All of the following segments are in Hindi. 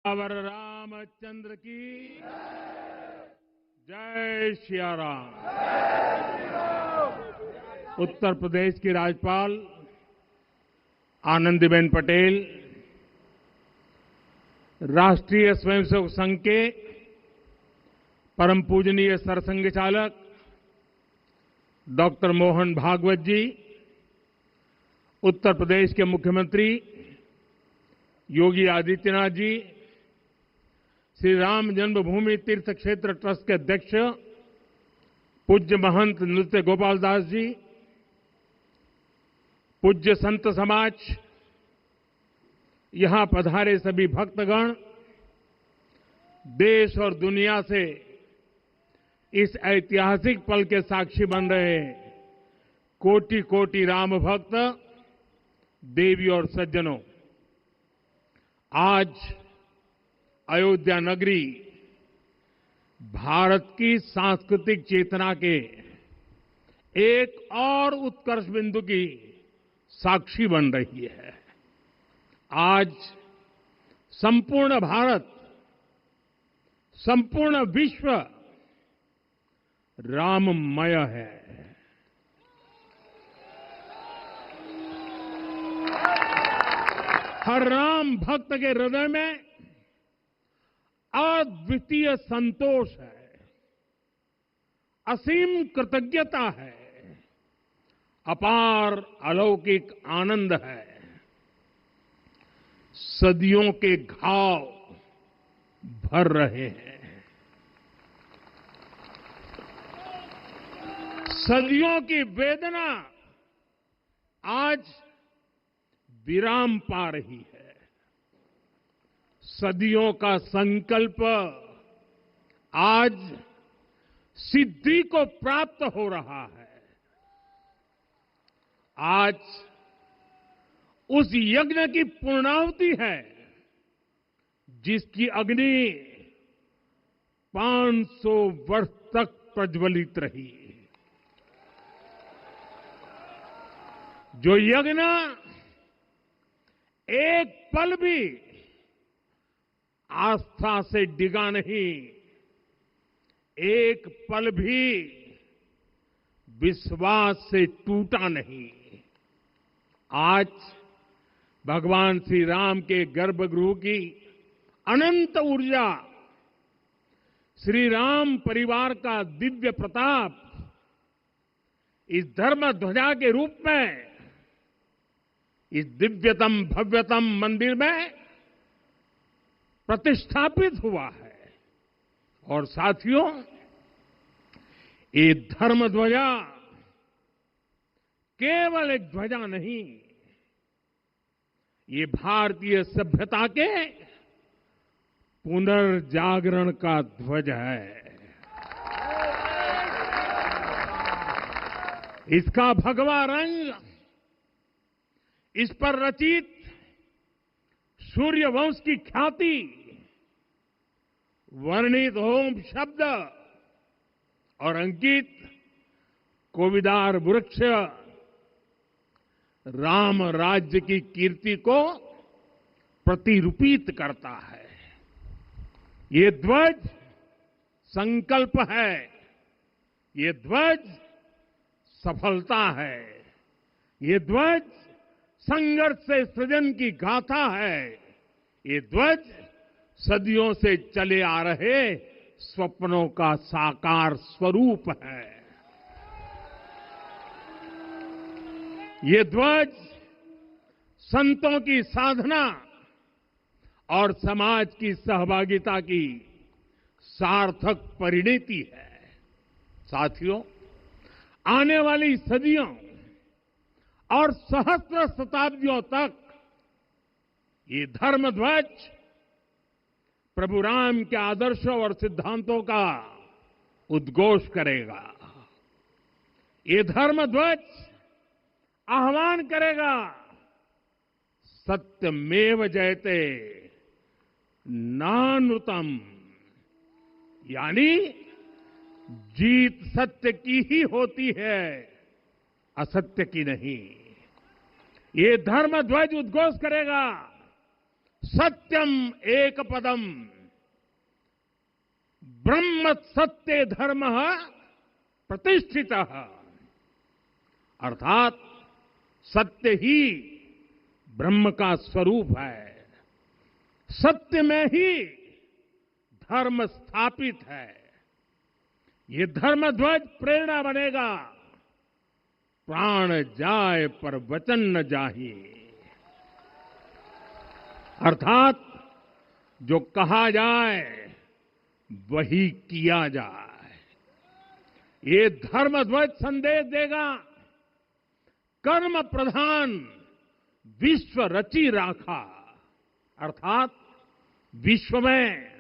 सियावर रामचंद्र की जय सिया राम। उत्तर प्रदेश की राज्यपाल आनंदीबेन पटेल, राष्ट्रीय स्वयंसेवक संघ के परम पूजनीय सरसंघ चालक डॉक्टर मोहन भागवत जी, उत्तर प्रदेश के मुख्यमंत्री योगी आदित्यनाथ जी, श्री राम जन्मभूमि तीर्थ क्षेत्र ट्रस्ट के अध्यक्ष पूज्य महंत नृत्य गोपाल दास जी, पूज्य संत समाज, यहां पधारे सभी भक्तगण, देश और दुनिया से इस ऐतिहासिक पल के साक्षी बन रहे कोटि कोटि राम भक्त, देवी और सज्जनों, आज अयोध्या नगरी भारत की सांस्कृतिक चेतना के एक और उत्कर्ष बिंदु की साक्षी बन रही है। आज संपूर्ण भारत, संपूर्ण विश्व राममय है। हर राम भक्त के हृदय में अद्वितीय संतोष है, असीम कृतज्ञता है, अपार अलौकिक आनंद है। सदियों के घाव भर रहे हैं, सदियों की वेदना आज विराम पा रही है। सदियों का संकल्प आज सिद्धि को प्राप्त हो रहा है। आज उस यज्ञ की पूर्णाहुति है जिसकी अग्नि 500 वर्ष तक प्रज्वलित रही। जो यज्ञ एक पल भी आस्था से डिगा नहीं, एक पल भी विश्वास से टूटा नहीं। आज भगवान श्री राम के गर्भगृह की अनंत ऊर्जा, श्री राम परिवार का दिव्य प्रताप इस धर्म ध्वजा के रूप में इस दिव्यतम भव्यतम मंदिर में प्रतिष्ठापित हुआ है। और साथियों, ये धर्म ध्वजा केवल एक ध्वजा नहीं, ये भारतीय सभ्यता के पुनर्जागरण का ध्वज है। इसका भगवा रंग, इस पर रचित सूर्यवंश की ख्याति, वर्णित होम शब्द और अंकित कोविदार वृक्ष राम राज्य की कीर्ति को प्रतिरूपित करता है। ये ध्वज संकल्प है, ये ध्वज सफलता है, ये ध्वज संघर्ष से सृजन की गाथा है, ये ध्वज सदियों से चले आ रहे स्वप्नों का साकार स्वरूप है। ये ध्वज संतों की साधना और समाज की सहभागिता की सार्थक परिणति है। साथियों, आने वाली सदियों और सहस्त्र शताब्दियों तक ये धर्म ध्वज प्रभु राम के आदर्शों और सिद्धांतों का उद्घोष करेगा। ये धर्म ध्वज आह्वान करेगा, सत्यमेव जयते नानृतम, यानी जीत सत्य की ही होती है, असत्य की नहीं। ये धर्म ध्वज उद्घोष करेगा, सत्यम एक पदम ब्रह्म सत्य धर्म प्रतिष्ठित, अर्थात सत्य ही ब्रह्म का स्वरूप है, सत्य में ही धर्म स्थापित है। ये धर्म ध्वज प्रेरणा बनेगा, प्राण जाए पर वचन न जाहिए, अर्थात जो कहा जाए वही किया जाए। ये धर्म ध्वज संदेश देगा, कर्म प्रधान विश्व रची राखा, अर्थात विश्व में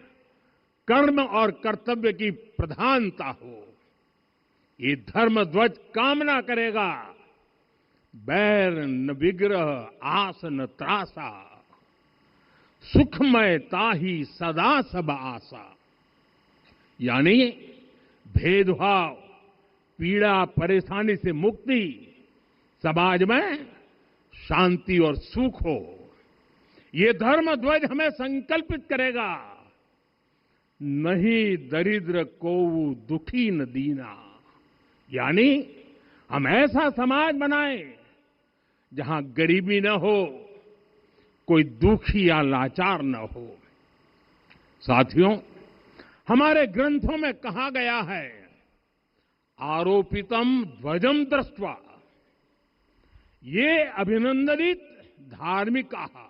कर्म और कर्तव्य की प्रधानता हो। ये धर्म ध्वज कामना करेगा, बैर न विग्रह आस न त्रासा, सुखमय ताही सदा सब आशा। यानी भेदभाव, पीड़ा, परेशानी से मुक्ति, समाज में शांति और सुख हो। ये धर्म ध्वज हमें संकल्पित करेगा, नहीं दरिद्र को दुखी न दीना, यानी हम ऐसा समाज बनाएं जहां गरीबी न हो, कोई दुखी या लाचार न हो। साथियों, हमारे ग्रंथों में कहा गया है, आरोपितम ध्वजम दृष्ट्वा, ये अभिनंदनित धार्मिकाः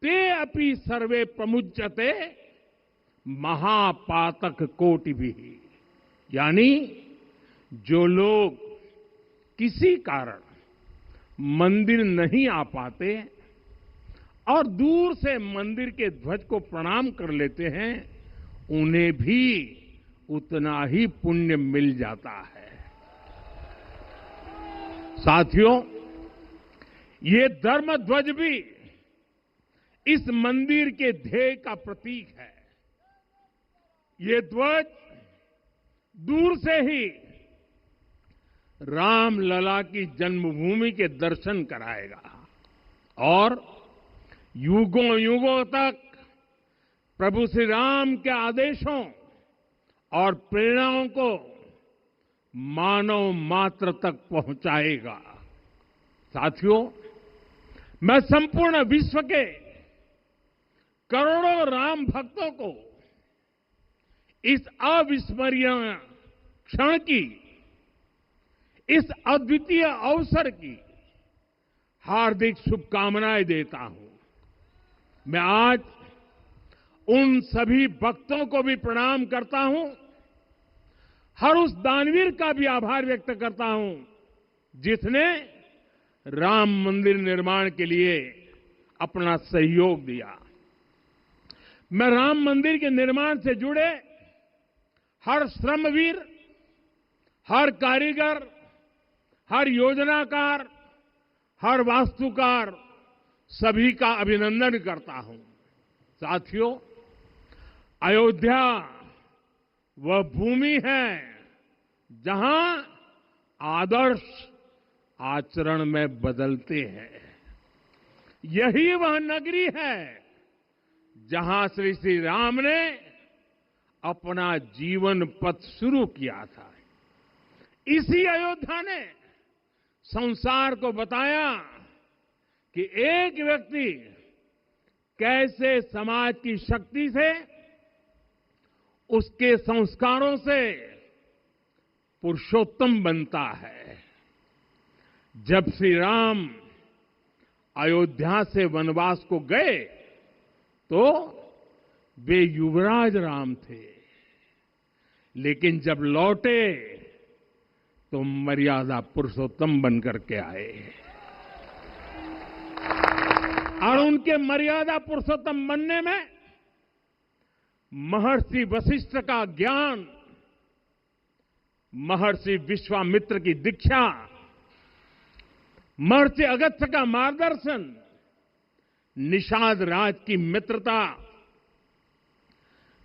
ते अपि सर्वे प्रमुच्यते महापातक कोटिभिः। यानी जो लोग किसी कारण मंदिर नहीं आ पाते और दूर से मंदिर के ध्वज को प्रणाम कर लेते हैं, उन्हें भी उतना ही पुण्य मिल जाता है। साथियों, ये धर्म ध्वज भी इस मंदिर के ध्येय का प्रतीक है। ये ध्वज दूर से ही रामलला की जन्मभूमि के दर्शन कराएगा और युगों युगों तक प्रभु श्री राम के आदेशों और प्रेरणाओं को मानव मात्र तक पहुंचाएगा। साथियों, मैं संपूर्ण विश्व के करोड़ों राम भक्तों को इस अविस्मरणीय क्षण की, इस अद्वितीय अवसर की हार्दिक शुभकामनाएं देता हूं। मैं आज उन सभी भक्तों को भी प्रणाम करता हूं, हर उस दानवीर का भी आभार व्यक्त करता हूं जिसने राम मंदिर निर्माण के लिए अपना सहयोग दिया। मैं राम मंदिर के निर्माण से जुड़े हर श्रमवीर, हर कारीगर, हर योजनाकार, हर वास्तुकार, सभी का अभिनंदन करता हूं। साथियों, अयोध्या वह भूमि है जहां आदर्श आचरण में बदलते हैं। यही वह नगरी है जहां श्री राम ने अपना जीवन पथ शुरू किया था। इसी अयोध्या ने संसार को बताया कि एक व्यक्ति कैसे समाज की शक्ति से, उसके संस्कारों से पुरुषोत्तम बनता है। जब श्री राम अयोध्या से वनवास को गए तो वे युवराज राम थे, लेकिन जब लौटे तो मर्यादा पुरुषोत्तम बनकर के आए और उनके मर्यादा पुरुषोत्तम बनने में महर्षि वशिष्ठ का ज्ञान, महर्षि विश्वामित्र की दीक्षा, महर्षि अगस्त्य का मार्गदर्शन, निषाद राज की मित्रता,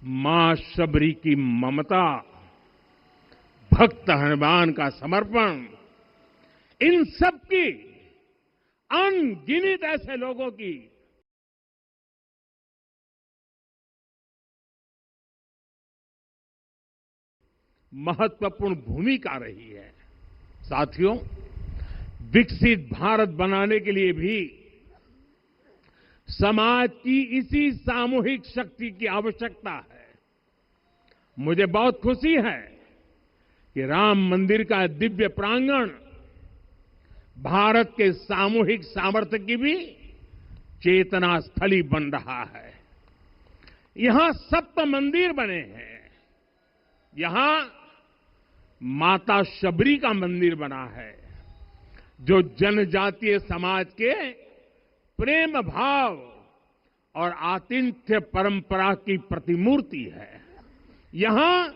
मां शबरी की ममता, भक्त हनुमान का समर्पण, इन सब की अनगिनत ऐसे लोगों की महत्वपूर्ण भूमिका रही है। साथियों, विकसित भारत बनाने के लिए भी समाज की इसी सामूहिक शक्ति की आवश्यकता है। मुझे बहुत खुशी है कि राम मंदिर का दिव्य प्रांगण भारत के सामूहिक सामर्थ्य की भी चेतना स्थली बन रहा है। यहां 7 मंदिर बने हैं। यहां माता शबरी का मंदिर बना है, जो जनजातीय समाज के प्रेम भाव और आतिथ्य परंपरा की प्रतिमूर्ति है। यहां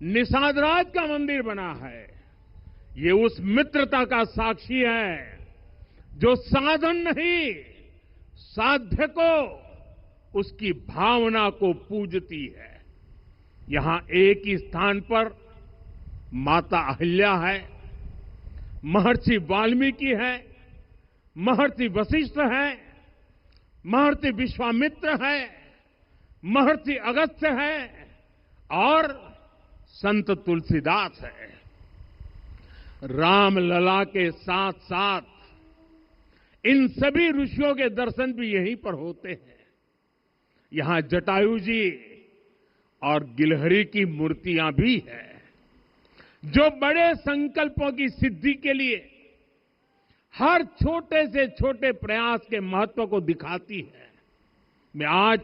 निषादराज का मंदिर बना है। ये उस मित्रता का साक्षी है जो साधन नहीं, साध्य को, उसकी भावना को पूजती है। यहां एक ही स्थान पर माता अहिल्या है, महर्षि वाल्मीकि है, महर्षि वशिष्ठ है, महर्षि विश्वामित्र है, महर्षि अगस्त्य है और संत तुलसीदास है। रामलला के साथ साथ इन सभी ऋषियों के दर्शन भी यहीं पर होते हैं। यहां जटायु जी और गिलहरी की मूर्तियां भी है, जो बड़े संकल्पों की सिद्धि के लिए हर छोटे से छोटे प्रयास के महत्व को दिखाती है। मैं आज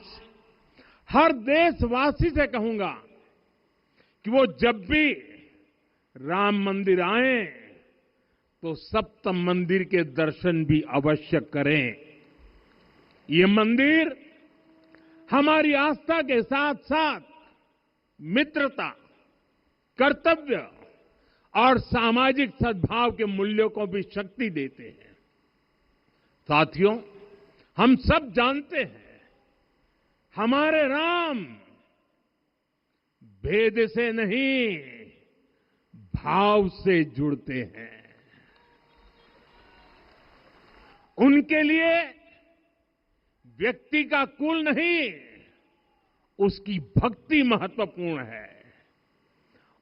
हर देशवासी से कहूंगा कि वो जब भी राम मंदिर आए तो सप्त मंदिर के दर्शन भी अवश्य करें। ये मंदिर हमारी आस्था के साथ साथ मित्रता, कर्तव्य और सामाजिक सद्भाव के मूल्यों को भी शक्ति देते हैं। साथियों, हम सब जानते हैं, हमारे राम भेद से नहीं, भाव से जुड़ते हैं। उनके लिए व्यक्ति का कुल नहीं, उसकी भक्ति महत्वपूर्ण है।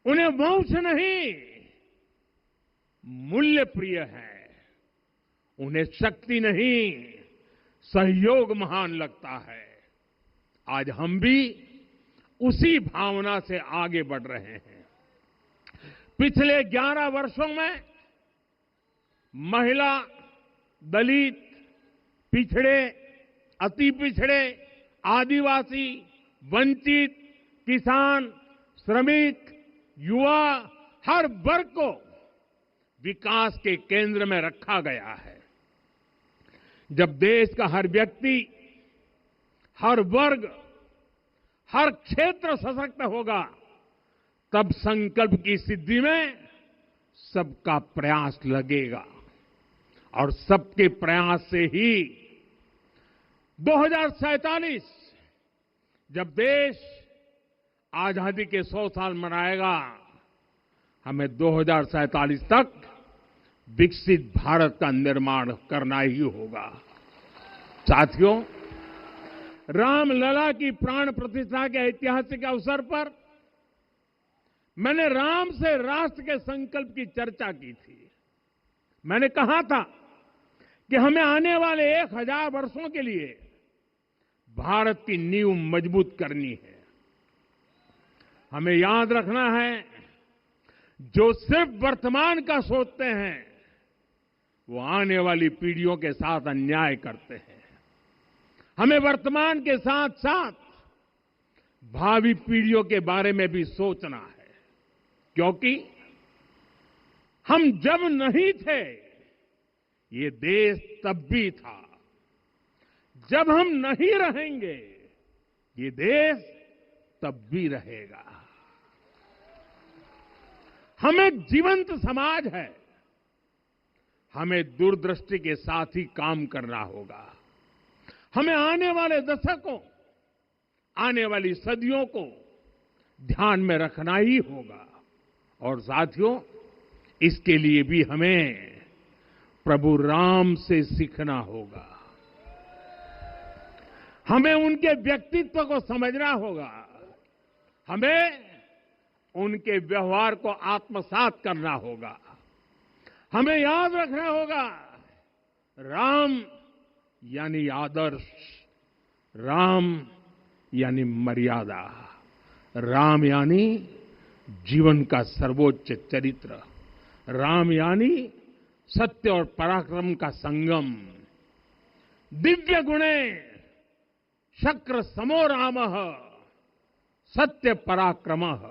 उन्हें वंश नहीं, मूल्य प्रिय है। उन्हें शक्ति नहीं, सहयोग महान लगता है। आज हम भी उसी भावना से आगे बढ़ रहे हैं। पिछले 11 वर्षों में महिला, दलित, पिछड़े, अति पिछड़े, आदिवासी, वंचित, किसान, श्रमिक, युवा, हर वर्ग को विकास के केंद्र में रखा गया है। जब देश का हर व्यक्ति, हर वर्ग, हर क्षेत्र सशक्त होगा, तब संकल्प की सिद्धि में सबका प्रयास लगेगा और सबके प्रयास से ही 2047 जब देश आजादी के 100 साल मनाएगा, हमें 2047 तक विकसित भारत का निर्माण करना ही होगा। साथियों, रामलला की प्राण प्रतिष्ठा के ऐतिहासिक अवसर पर मैंने राम से राष्ट्र के संकल्प की चर्चा की थी। मैंने कहा था कि हमें आने वाले 1000 वर्षों के लिए भारत की नींव मजबूत करनी है। हमें याद रखना है, जो सिर्फ वर्तमान का सोचते हैं वो आने वाली पीढ़ियों के साथ अन्याय करते हैं। हमें वर्तमान के साथ साथ भावी पीढ़ियों के बारे में भी सोचना है, क्योंकि हम जब नहीं थे ये देश तब भी था, जब हम नहीं रहेंगे ये देश तब भी रहेगा। हम एक जीवंत समाज है, हमें दूरदृष्टि के साथ ही काम करना होगा। हमें आने वाले दशकों, आने वाली सदियों को ध्यान में रखना ही होगा। और साथियों, इसके लिए भी हमें प्रभु राम से सीखना होगा। हमें उनके व्यक्तित्व को समझना होगा। हमें उनके व्यवहार को आत्मसात करना होगा। हमें याद रखना होगा, राम यानी आदर्श, राम यानी मर्यादा, राम यानी जीवन का सर्वोच्च चरित्र, राम यानी सत्य और पराक्रम का संगम। दिव्य गुणे शक्र समो रामः सत्य पराक्रमः।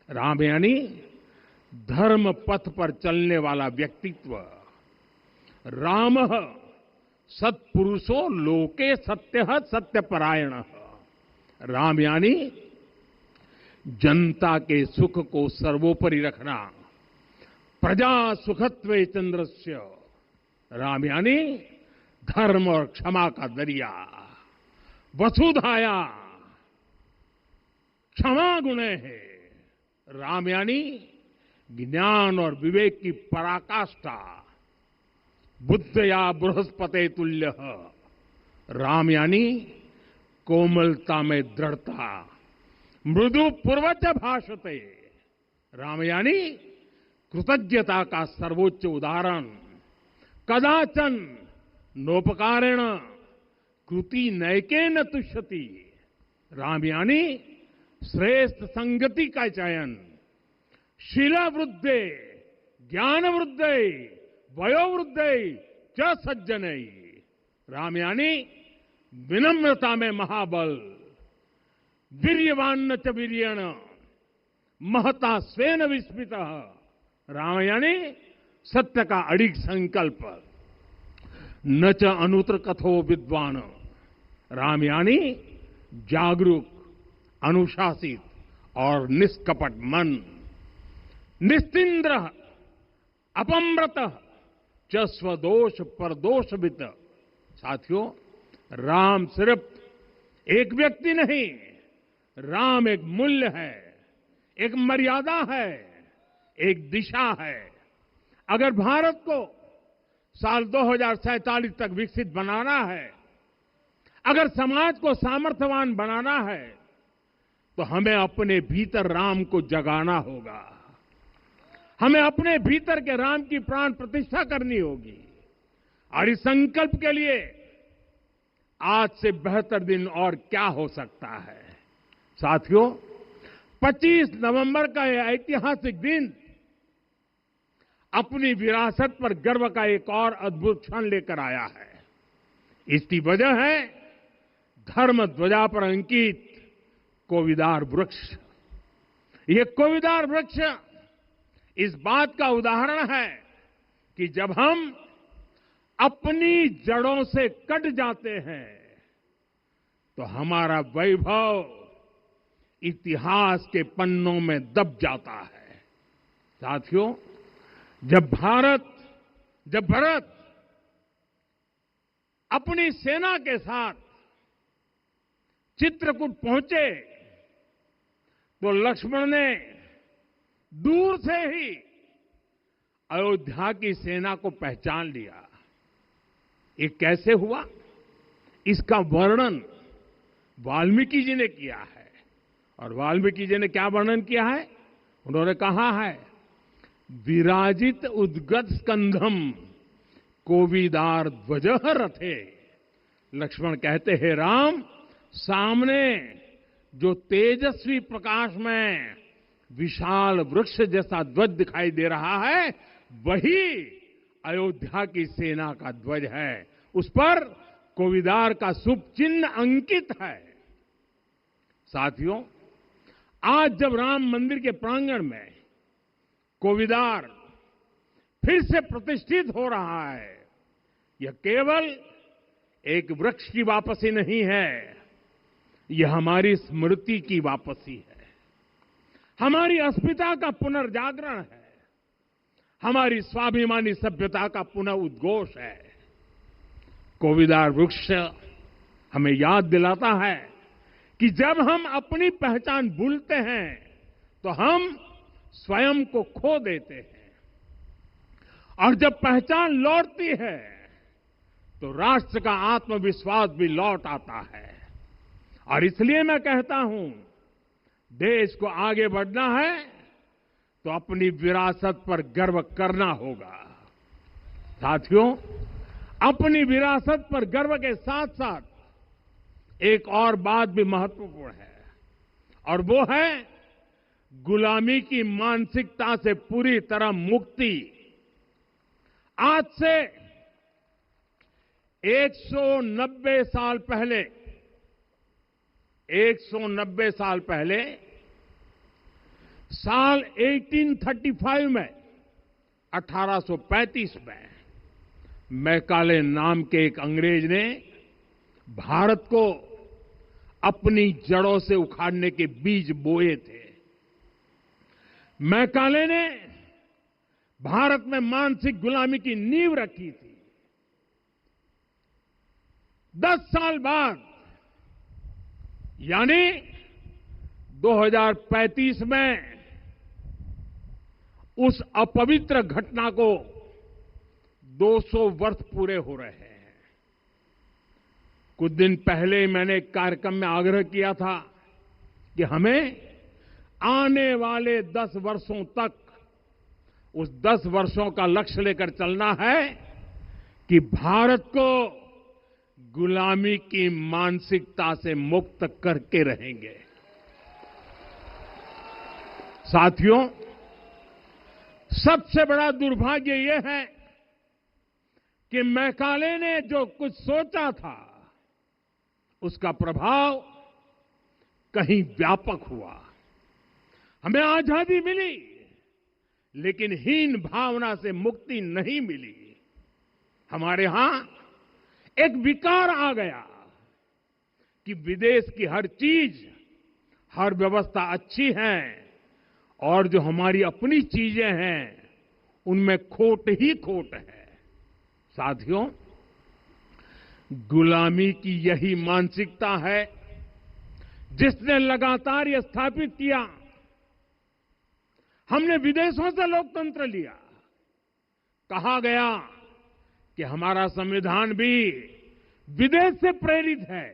राम यानी धर्म पथ पर चलने वाला व्यक्तित्व। रामः सत्पुरुषो लोके सत्यः सत्यपरायणः। राम यानी जनता के सुख को सर्वोपरि रखना, प्रजा सुखत्वे चंद्रस्य। राम यानी धर्म और क्षमा का दरिया। वसुधाया क्षमा गुणे है। राम यानी ज्ञान और विवेक की पराकाष्ठा। बुद्धया बृहस्पते तुल्य। राम यानी कोमलता में दृढ़ता। मृदु पूर्वज भाषते। राम यानी कृतज्ञता का सर्वोच्च उदाहरण। कदाचन नोपकारेण कृति नैकेन तुष्यति। राम यानी श्रेष्ठ संगति का चयन। शीला वृद्धे ज्ञान वृद्धे वयोवृद्धे च सज्जने। राम यानी विनम्रता में महाबल। वीर्यवान च वीर्येण महता स्वेन विस्मितः। राम यानी सत्य का अडिग संकल्प। न च अनुत्र कथो विद्वान। राम यानी जागरूक, अनुशासित और निष्कपट मन। निस्तिंद्र अपम्रत च स्वदोष परदोषवित। साथियों, राम सिर्फ एक व्यक्ति नहीं, राम एक मूल्य है, एक मर्यादा है, एक दिशा है। अगर भारत को साल 2047 तक विकसित बनाना है, अगर समाज को सामर्थ्यवान बनाना है, तो हमें अपने भीतर राम को जगाना होगा। हमें अपने भीतर के राम की प्राण प्रतिष्ठा करनी होगी। और इस संकल्प के लिए आज से बेहतर दिन और क्या हो सकता है। साथियों, 25 नवंबर का यह ऐतिहासिक दिन अपनी विरासत पर गर्व का एक और अद्भुत क्षण लेकर आया है। इसकी वजह है धर्म ध्वजा पर अंकित कोविदार वृक्ष। ये कोविदार वृक्ष इस बात का उदाहरण है कि जब हम अपनी जड़ों से कट जाते हैं तो हमारा वैभव इतिहास के पन्नों में दब जाता है। साथियों, जब भरत अपनी सेना के साथ चित्रकूट पहुंचे तो लक्ष्मण ने दूर से ही अयोध्या की सेना को पहचान लिया। ये कैसे हुआ, इसका वर्णन वाल्मीकि जी ने किया है। और वाल्मीकि जी ने क्या वर्णन किया है? उन्होंने कहा है, विराजित उद्गत स्कंधम कोविदार ध्वज रथे। लक्ष्मण कहते हैं, राम, सामने जो तेजस्वी प्रकाश में विशाल वृक्ष जैसा ध्वज दिखाई दे रहा है, वही अयोध्या की सेना का ध्वज है। उस पर कोविदार का शुभ चिन्ह अंकित है। साथियों, आज जब राम मंदिर के प्रांगण में कोविदार फिर से प्रतिष्ठित हो रहा है, यह केवल एक वृक्ष की वापसी नहीं है, यह हमारी स्मृति की वापसी है, हमारी अस्मिता का पुनर्जागरण है, हमारी स्वाभिमानी सभ्यता का पुनः उद्घोष है। कोविदार वृक्ष हमें याद दिलाता है कि जब हम अपनी पहचान भूलते हैं तो हम स्वयं को खो देते हैं, और जब पहचान लौटती है तो राष्ट्र का आत्मविश्वास भी लौट आता है। और इसलिए मैं कहता हूं, देश को आगे बढ़ना है तो अपनी विरासत पर गर्व करना होगा। साथियों, अपनी विरासत पर गर्व के साथ साथ एक और बात भी महत्वपूर्ण है, और वो है गुलामी की मानसिकता से पूरी तरह मुक्ति। आज से 190 साल पहले 190 साल पहले साल 1835 में 1835 में मैकाले नाम के एक अंग्रेज ने भारत को अपनी जड़ों से उखाड़ने के बीज बोए थे। मैकाले ने भारत में मानसिक गुलामी की नींव रखी थी। 10 साल बाद यानी 2035 में उस अपवित्र घटना को 200 वर्ष पूरे हो रहे हैं। कुछ दिन पहले मैंने एक कार्यक्रम में आग्रह किया था कि हमें आने वाले 10 वर्षों तक उस 10 वर्षों का लक्ष्य लेकर चलना है कि भारत को गुलामी की मानसिकता से मुक्त करके रहेंगे। साथियों, सबसे बड़ा दुर्भाग्य यह है कि मैकाले ने जो कुछ सोचा था उसका प्रभाव कहीं व्यापक हुआ। हमें आजादी मिली, लेकिन हीन भावना से मुक्ति नहीं मिली। हमारे यहां एक विकार आ गया कि विदेश की हर चीज, हर व्यवस्था अच्छी है और जो हमारी अपनी चीजें हैं उनमें खोट ही खोट है। साथियों, गुलामी की यही मानसिकता है जिसने लगातार यह स्थापित किया। हमने विदेशों से लोकतंत्र लिया। कहा गया कि हमारा संविधान भी विदेश से प्रेरित है,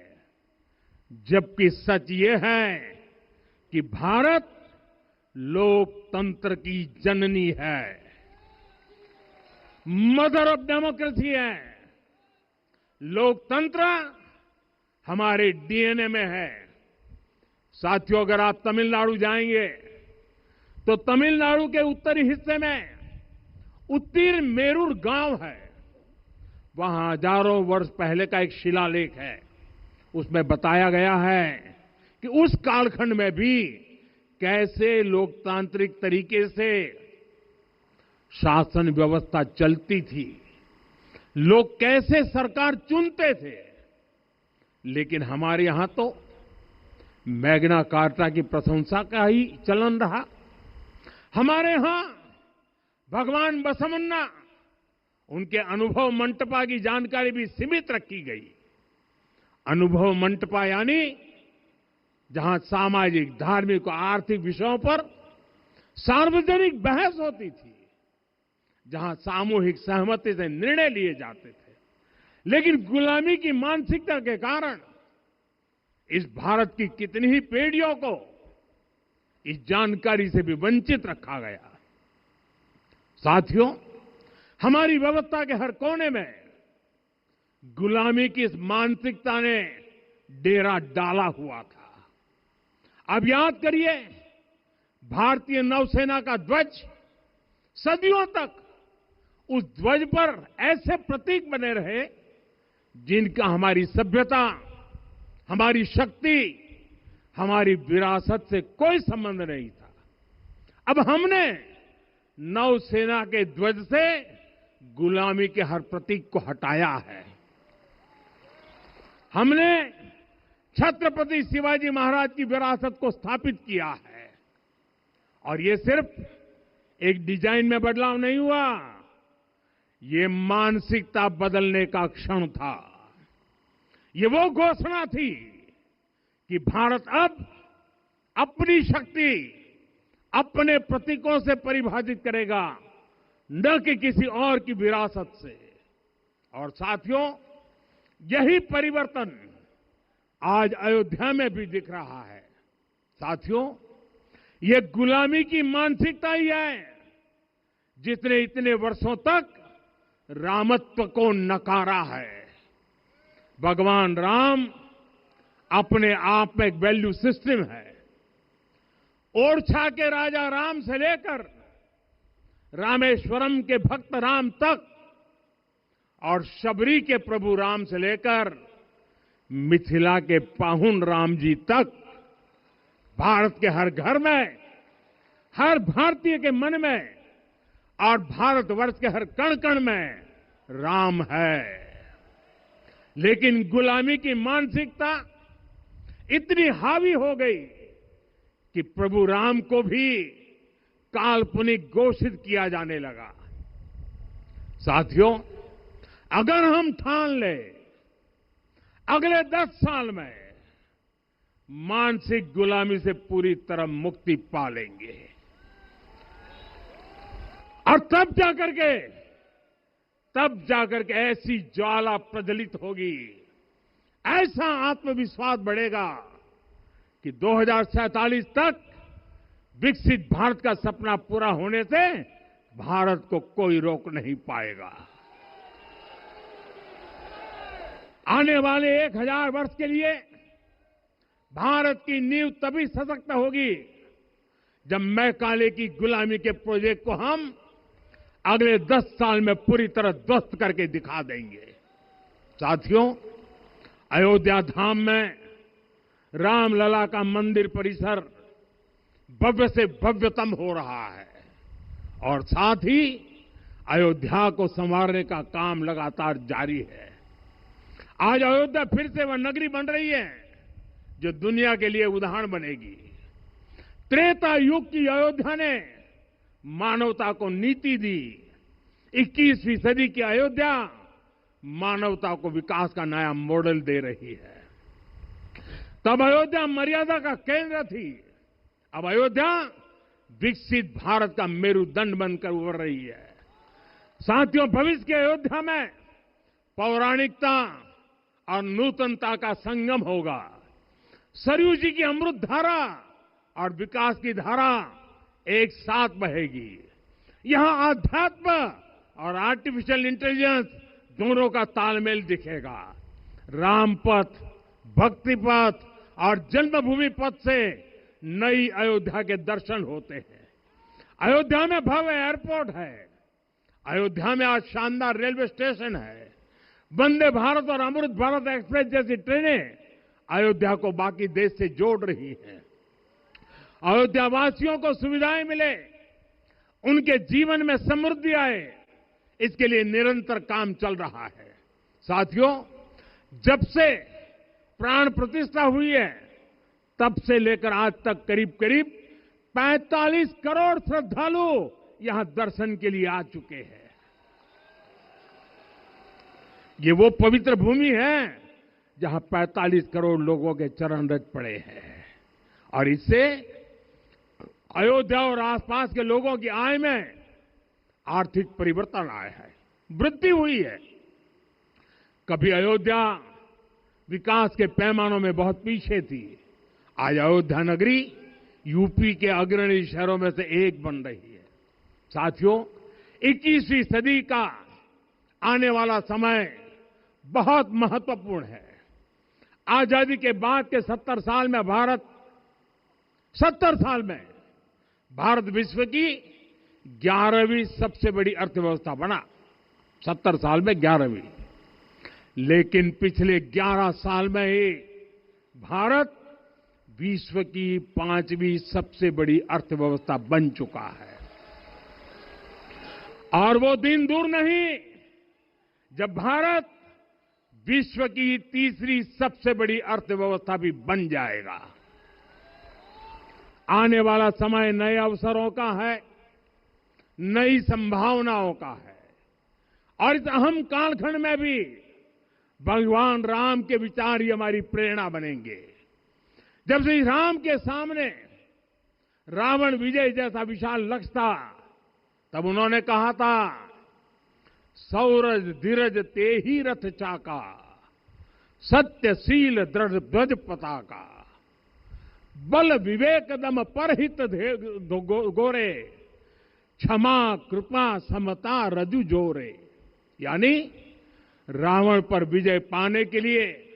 जबकि सच ये है कि भारत लोकतंत्र की जननी है, मदर ऑफ डेमोक्रेसी है। लोकतंत्र हमारे डीएनए में है। साथियों, अगर आप तमिलनाडु जाएंगे तो तमिलनाडु के उत्तरी हिस्से में उत्तीर मेरूर गांव है। वहां हजारों वर्ष पहले का एक शिलालेख है। उसमें बताया गया है कि उस कालखंड में भी कैसे लोकतांत्रिक तरीके से शासन व्यवस्था चलती थी, लोग कैसे सरकार चुनते थे। लेकिन हमारे यहां तो मैग्ना कार्टा की प्रशंसा का ही चलन रहा। हमारे यहां भगवान बसवन्ना, उनके अनुभव मंटपा की जानकारी भी सीमित रखी गई। अनुभव मंटपा यानी जहां सामाजिक, धार्मिक और आर्थिक विषयों पर सार्वजनिक बहस होती थी, जहां सामूहिक सहमति से निर्णय लिए जाते थे। लेकिन गुलामी की मानसिकता के कारण इस भारत की कितनी ही पीढ़ियों को इस जानकारी से भी वंचित रखा गया। साथियों, हमारी व्यवस्था के हर कोने में गुलामी की इस मानसिकता ने डेरा डाला हुआ था। अब याद करिए, भारतीय नौसेना का ध्वज सदियों तक उस ध्वज पर ऐसे प्रतीक बने रहे जिनका हमारी सभ्यता, हमारी शक्ति, हमारी विरासत से कोई संबंध नहीं था। अब हमने नौसेना के ध्वज से गुलामी के हर प्रतीक को हटाया है। हमने छत्रपति शिवाजी महाराज की विरासत को स्थापित किया है। और ये सिर्फ एक डिजाइन में बदलाव नहीं हुआ, ये मानसिकता बदलने का क्षण था। ये वो घोषणा थी कि भारत अब अपनी शक्ति अपने प्रतीकों से परिभाषित करेगा, न कि किसी और की विरासत से। और साथियों, यही परिवर्तन आज अयोध्या में भी दिख रहा है। साथियों, ये गुलामी की मानसिकता ही है जिसने इतने वर्षों तक रामत्व को नकारा है। भगवान राम अपने आप में एक वैल्यू सिस्टम है। ओरछा के राजा राम से लेकर रामेश्वरम के भक्त राम तक और शबरी के प्रभु राम से लेकर मिथिला के पाहुन राम जी तक भारत के हर घर में, हर भारतीय के मन में और भारतवर्ष के हर कण कण में राम है। लेकिन गुलामी की मानसिकता इतनी हावी हो गई कि प्रभु राम को भी काल्पनिक घोषित किया जाने लगा। साथियों, अगर हम ठान लें अगले 10 साल में मानसिक गुलामी से पूरी तरह मुक्ति पा लेंगे और तब जाकर के ऐसी ज्वाला प्रज्वलित होगी, ऐसा आत्मविश्वास बढ़ेगा कि 2047 तक विकसित भारत का सपना पूरा होने से भारत को कोई रोक नहीं पाएगा। आने वाले 1000 वर्ष के लिए भारत की नींव तभी सशक्त होगी जब मैकाले की गुलामी के प्रोजेक्ट को हम अगले 10 साल में पूरी तरह ध्वस्त करके दिखा देंगे। साथियों, अयोध्या धाम में रामलला का मंदिर परिसर भव्य से भव्यतम हो रहा है और साथ ही अयोध्या को संवारने का काम लगातार जारी है। आज अयोध्या फिर से वह नगरी बन रही है जो दुनिया के लिए उदाहरण बनेगी। त्रेता युग की अयोध्या ने मानवता को नीति दी। 21वीं सदी की अयोध्या मानवता को विकास का नया मॉडल दे रही है। तब अयोध्या मर्यादा का केंद्र थी, अब अयोध्या विकसित भारत का मेरुदंड बनकर उभर रही है। साथियों, भविष्य की अयोध्या में पौराणिकता और नूतनता का संगम होगा। सरयू जी की अमृत धारा और विकास की धारा एक साथ बहेगी। यहां आध्यात्म और आर्टिफिशियल इंटेलिजेंस दोनों का तालमेल दिखेगा। राम पथ, भक्ति पथ और जन्मभूमि पथ से नई अयोध्या के दर्शन होते हैं। अयोध्या में भव्य एयरपोर्ट है। अयोध्या में आज शानदार रेलवे स्टेशन है। वंदे भारत और अमृत भारत एक्सप्रेस जैसी ट्रेनें अयोध्या को बाकी देश से जोड़ रही हैं। अयोध्या वासियों को सुविधाएं मिले, उनके जीवन में समृद्धि आए, इसके लिए निरंतर काम चल रहा है। साथियों, जब से प्राण प्रतिष्ठा हुई है तब से लेकर आज तक करीब करीब 45 करोड़ श्रद्धालु यहां दर्शन के लिए आ चुके हैं। ये वो पवित्र भूमि है जहां 45 करोड़ लोगों के चरण रज पड़े हैं और इससे अयोध्या और आसपास के लोगों की आय में आर्थिक परिवर्तन आया है, वृद्धि हुई है। कभी अयोध्या विकास के पैमानों में बहुत पीछे थी, आज अयोध्या नगरी यूपी के अग्रणी शहरों में से एक बन रही है। साथियों, 21वीं सदी का आने वाला समय बहुत महत्वपूर्ण है। आजादी के बाद के 70 साल में भारत विश्व की 11वीं सबसे बड़ी अर्थव्यवस्था बना। 70 साल में 11वीं। लेकिन पिछले 11 साल में ही भारत विश्व की 5वीं सबसे बड़ी अर्थव्यवस्था बन चुका है। और वो दिन दूर नहीं जब भारत विश्व की 3री सबसे बड़ी अर्थव्यवस्था भी बन जाएगा। आने वाला समय नए अवसरों का है, नई संभावनाओं का है और इस अहम कालखंड में भी भगवान राम के विचार ही हमारी प्रेरणा बनेंगे। जब श्री राम के सामने रावण विजय जैसा विशाल लक्ष्य था, तब उन्होंने कहा था, सौरज धीरज ते ही रथ चाका, सत्यशील दृढ़ ध्वज पताका। बल विवेक दम परहित गोरे, क्षमा कृपा समता रजु जोरे। यानी रावण पर विजय पाने के लिए